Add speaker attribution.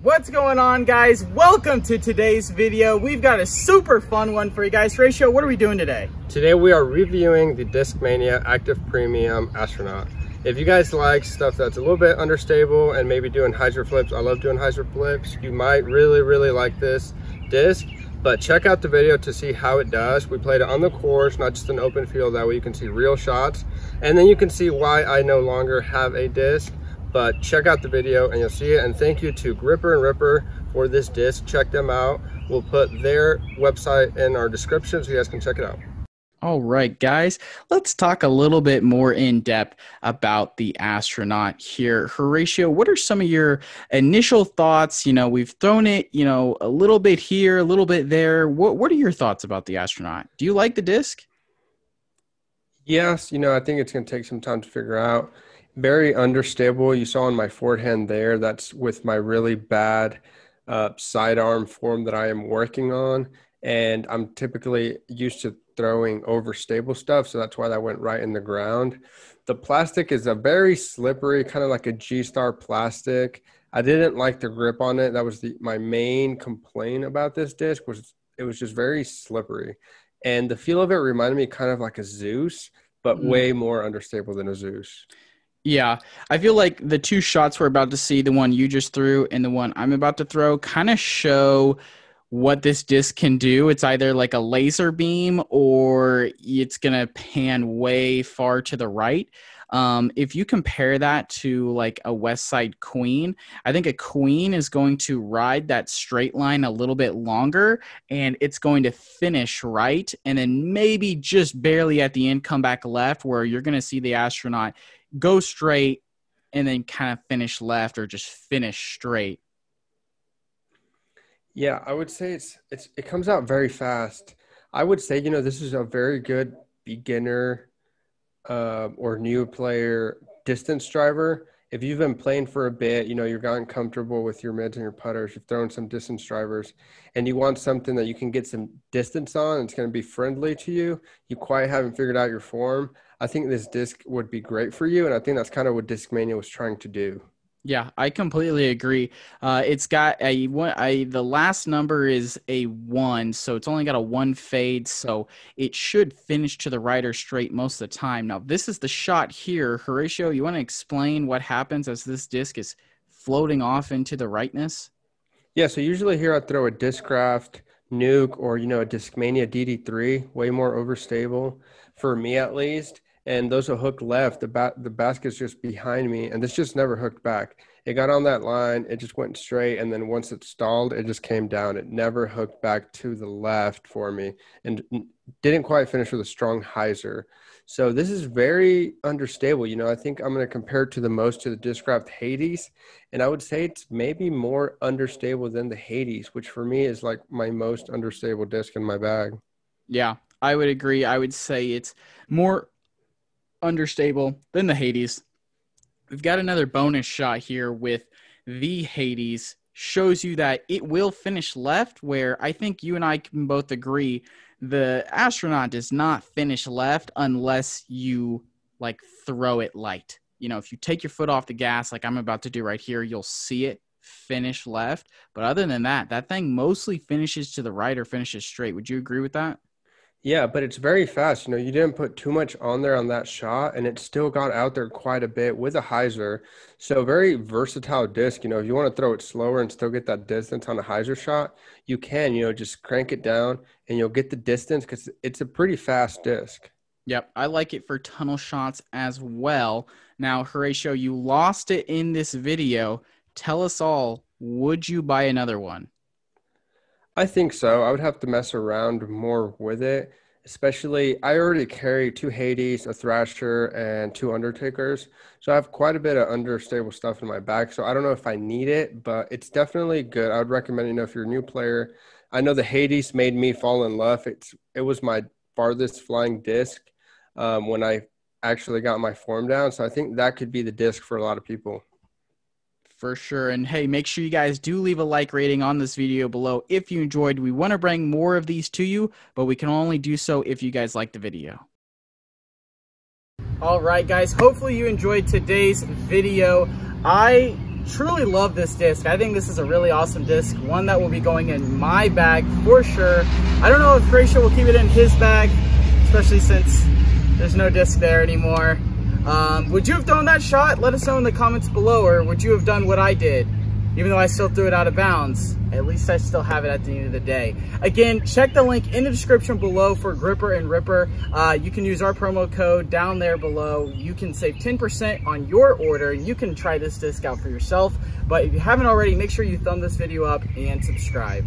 Speaker 1: What's going on, guys? Welcome to today's video. We've got a super fun one for you guys. Horatio, what are we doing today?
Speaker 2: Today we are reviewing the Discmania Active Premium Astronaut. If you guys like stuff that's a little bit understable and maybe doing hyzer flips, I love doing hyzer flips, you might really like this disc. But check out the video to see how it does. We played it on the course, not just an open field. That way you can see real shots. And then you can see why I no longer have a disc. But check out the video and you'll see it. And thank you to Gripper and Ripper for this disc. Check them out. We'll put their website in our description so you guys can check it out.
Speaker 3: All right, guys, let's talk a little bit more in depth about the Astronaut here. Horatio, what are some of your initial thoughts? You know, we've thrown it, you know, a little bit here, a little bit there. What are your thoughts about the Astronaut? Do you like the disc?
Speaker 2: Yes, you know, I think it's going to take some time to figure out. Very understable. You saw on my forehand there, that's with my really bad sidearm form that I am working on. And I'm typically used to throwing overstable stuff, so that's why that went right in the ground. The plastic is a very slippery, kind of like a G-Star plastic. I didn't like the grip on it. That was my main complaint about this disc, was it was just very slippery. And the feel of it reminded me kind of like a Zeus, but way more understable than a Zeus.
Speaker 3: Yeah, I feel like the two shots we're about to see, the one you just threw and the one I'm about to throw, kind of show what this disc can do. It's either like a laser beam or it's going to pan way far to the right. If you compare that to like a West Side Queen, I think a Queen is going to ride that straight line a little bit longer and it's going to finish right. And then maybe just barely at the end come back left, where you're going to see the Astronaut go straight and then kind of finish left or just finish straight.
Speaker 2: Yeah, I would say it comes out very fast. I would say, you know, this is a very good beginner or new player distance driver. If you've been playing for a bit, you know, you've gotten comfortable with your mids and your putters, you've thrown some distance drivers, and you want something that you can get some distance on, it's going to be friendly to you. You quite haven't figured out your form. I think this disc would be great for you, and I think that's kind of what Discmania was trying to do.
Speaker 3: Yeah, I completely agree. It's got the last number is a 1, so it's only got a 1 fade, so it should finish to the right or straight most of the time. Now, this is the shot here. Horatio, you want to explain what happens as this disc is floating off into the rightness?
Speaker 2: Yeah, so usually here I throw a Discraft Nuke or, you know, a Discmania DD3, way more overstable for me at least. And those will hook left. The basket's just behind me, and this just never hooked back. It got on that line, it just went straight, and then once it stalled, it just came down. It never hooked back to the left for me, and didn't quite finish with a strong hyzer. So this is very understable. You know, I think I'm going to compare it to the most to the Discraft Hades, and I would say it's maybe more understable than the Hades, which for me is like my most understable disc in my bag.
Speaker 3: Yeah, I would agree. I would say it's more understable than the Hades. We've got another bonus shot here with the Hades. Shows you that it will finish left, where I think you and I can both agree the Astronaut does not finish left unless you like throw it light. You know, if you take your foot off the gas like I'm about to do right here, you'll see it finish left. But other than that, that thing mostly finishes to the right or finishes straight. Would you agree with that?
Speaker 2: Yeah, but it's very fast. You know, you didn't put too much on there on that shot, and it still got out there quite a bit with a hyzer. So very versatile disc. You know, if you want to throw it slower and still get that distance on a hyzer shot, you can, you know, just crank it down and you'll get the distance because it's a pretty fast disc.
Speaker 3: Yep, I like it for tunnel shots as well. Now, Horatio, you lost it in this video. Tell us all, would you buy another one?
Speaker 2: I think so. I would have to mess around more with it, especially I already carry 2 Hades, a Thrasher, and 2 Undertakers. So I have quite a bit of understable stuff in my bag. So I don't know if I need it, but it's definitely good. I would recommend, you know, if you're a new player. I know the Hades made me fall in love. It was my farthest flying disc when I actually got my form down. So I think that could be the disc for a lot of people.
Speaker 3: For sure. And hey, make sure you guys do leave a like rating on this video below if you enjoyed. We want to bring more of these to you, but we can only do so if you guys like the video.
Speaker 1: All right, guys, hopefully you enjoyed today's video. I truly love this disc. I think this is a really awesome disc, one that will be going in my bag for sure. I don't know if Horatio will keep it in his bag, especially since there's no disc there anymore. Would you have thrown that shot? Let us know in the comments below, or would you have done what I did? Even though I still threw it out of bounds, at least I still have it at the end of the day. Again, check the link in the description below for Gripper and Ripper. You can use our promo code down there below. You can save 10% on your order, and you can try this disc out for yourself. But if you haven't already, make sure you thumb this video up and subscribe.